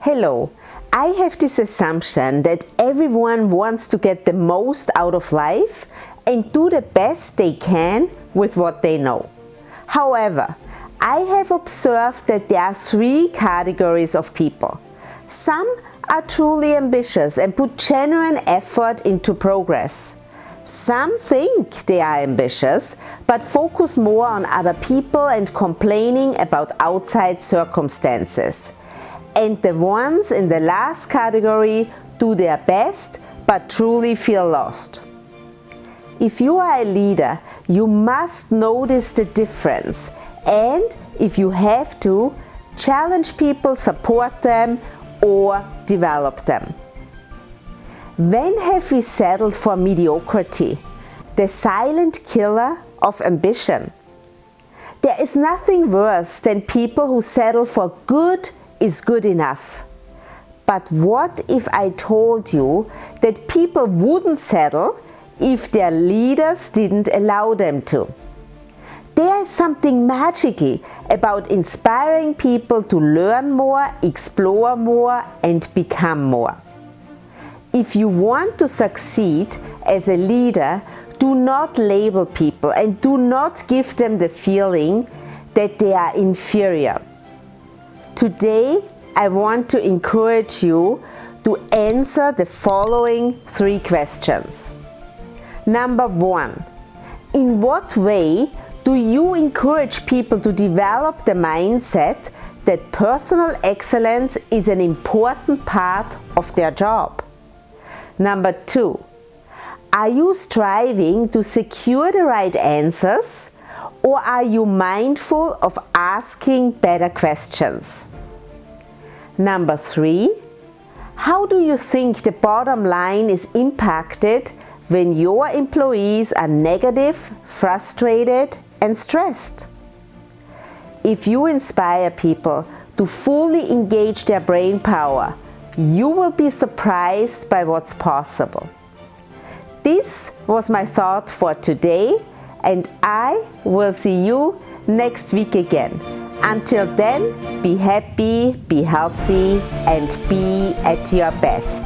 Hello, I have this assumption that everyone wants to get the most out of life and do the best they can with what they know. However, I have observed that there are three categories of people. Some are truly ambitious and put genuine effort into progress. Some think they are ambitious, but focus more on other people and complaining about outside circumstances. And the ones in the last category do their best, but truly feel lost. If you are a leader, you must notice the difference, and if you have to, challenge people, support them, or develop them. When have we settled for mediocrity, the silent killer of ambition? There is nothing worse than people who settle for good is good enough. But what if I told you that people wouldn't settle if their leaders didn't allow them to? There is something magical about inspiring people to learn more, explore more, and become more. If you want to succeed as a leader, do not label people and do not give them the feeling that they are inferior. Today, I want to encourage you to answer the following three questions. Number one, in what way do you encourage people to develop the mindset that personal excellence is an important part of their job? Number two, are you striving to secure the right answers, or are you mindful of asking better questions? Number three, how do you think the bottom line is impacted when your employees are negative, frustrated, and stressed? If you inspire people to fully engage their brain power, you will be surprised by what's possible. This was my thought for today, and I will see you next week again. Until then, be happy, be healthy, and be at your best.